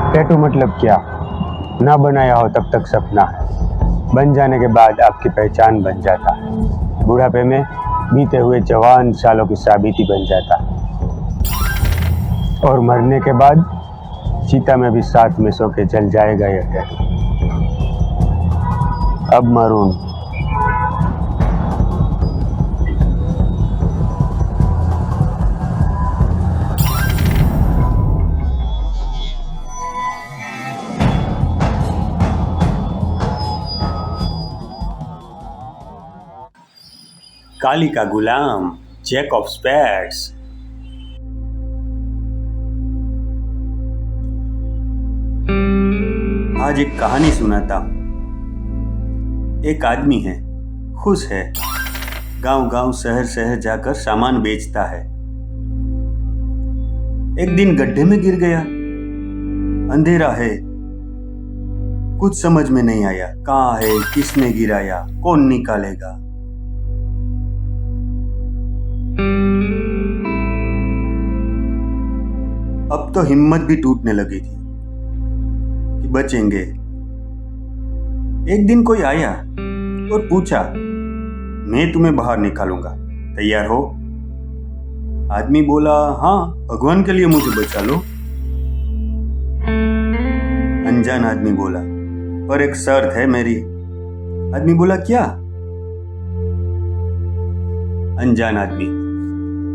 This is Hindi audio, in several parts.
टैटू मतलब क्या? ना बनाया हो तब तक सपना है, बन जाने के बाद आपकी पहचान बन जाता है, बुढ़ापे में बीते हुए जवान सालों की साबिती बन जाता है, और मरने के बाद चीता में भी साथ में सो के जल जाएगा यह टैटू। अब मरून। काली का गुलाम, जैक ऑफ स्पैड्स। आज एक कहानी सुनाता हूं। एक आदमी है, खुश है, गांव-गांव शहर-शहर जाकर सामान बेचता है। एक दिन गड्ढे में गिर गया। अंधेरा है, कुछ समझ में नहीं आया, कहाँ है, किसने गिराया, कौन निकालेगा। अब तो हिम्मत भी टूटने लगी थी कि बचेंगे। एक दिन कोई आया और पूछा, मैं तुम्हें बाहर निकालूंगा, तैयार हो? आदमी बोला, हाँ, भगवान के लिए मुझे बचा लो। अनजान आदमी बोला, पर एक शर्त है मेरी। आदमी बोला, क्या? अनजान आदमी,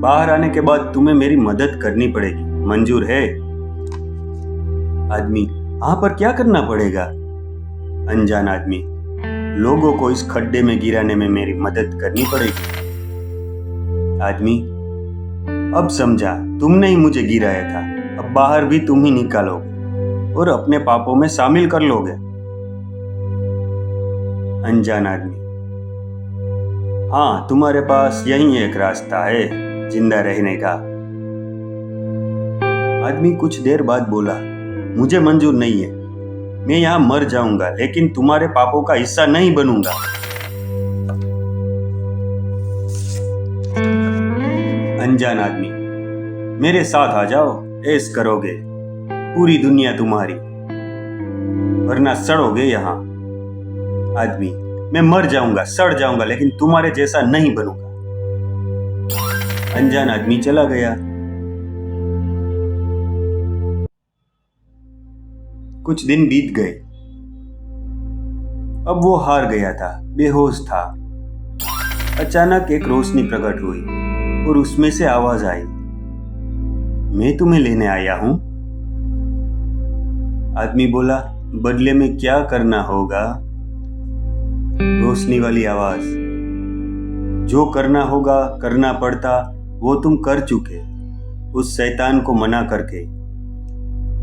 बाहर आने के बाद तुम्हें मेरी मदद करनी पड़ेगी, मंजूर है? आदमी, हाँ, पर क्या करना पड़ेगा? अनजान आदमी, लोगों को इस खड्डे में गिराने में मेरी मदद करनी पड़ेगी। आदमी, अब समझा, तुमने ही मुझे गिराया था, अब बाहर भी तुम ही निकालोगे और अपने पापों में शामिल कर लोगे। अनजान आदमी, हाँ, तुम्हारे पास यही एक रास्ता है जिंदा रहने का। आदमी कुछ देर बाद बोला, मुझे मंजूर नहीं है, मैं यहां मर जाऊंगा, लेकिन तुम्हारे पापों का हिस्सा नहीं बनूंगा। अनजान आदमी, मेरे साथ आ जाओ, ऐश करोगे, पूरी दुनिया तुम्हारी, वरना सड़ोगे यहां। आदमी, मैं मर जाऊंगा, सड़ जाऊंगा, लेकिन तुम्हारे जैसा नहीं बनूंगा। अनजान आदमी चला गया। कुछ दिन बीत गए। अब वो हार गया था, बेहोश था। अचानक एक रोशनी प्रकट हुई और उसमें से आवाज आई, मैं तुम्हें लेने आया हूं। आदमी बोला, बदले में क्या करना होगा? रोशनी वाली आवाज, जो करना होगा, करना पड़ता, वो तुम कर चुके, उस शैतान को मना करके।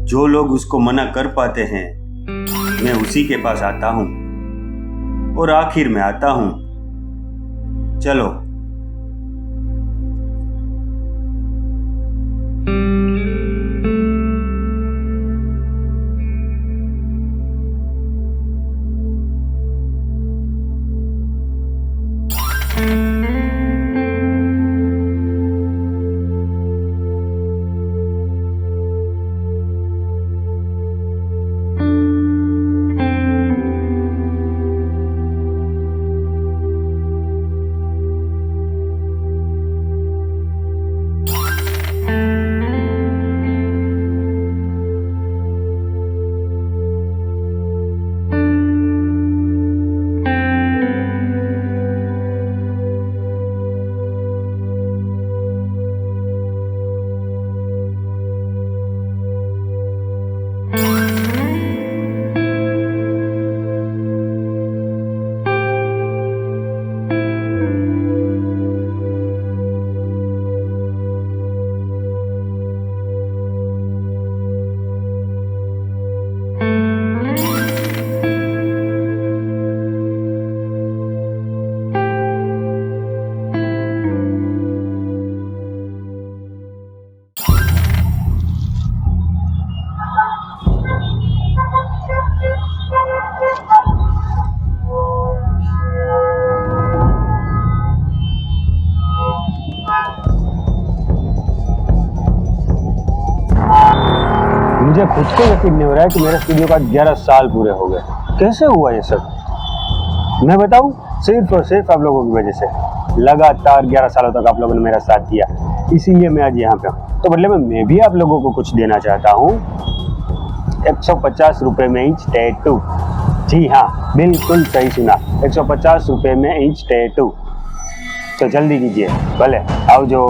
जो लोग उसको मना कर पाते हैं, मैं उसी के पास आता हूं और आखिर में आता हूं। चलो। मुझे खुद को यकीन नहीं हो रहा है कि मेरे स्टूडियो का 11 साल पूरे हो गए। कैसे हुआ ये सब? मैं बताऊं, सिर्फ और सिर्फ आप लोगों की वजह से। लगातार 11 सालों तक आप लोगों ने मेरा साथ दिया, इसीलिए मैं आज यहाँ पे हूँ। तो बदले में मैं भी आप लोगों को कुछ देना चाहता हूँ। 150 रुपये में इंच टैटू। जी हाँ, बिल्कुल सही सुना, 150 रुपये में इंच टैटू। तो जल्दी कीजिए, भले आओ जो।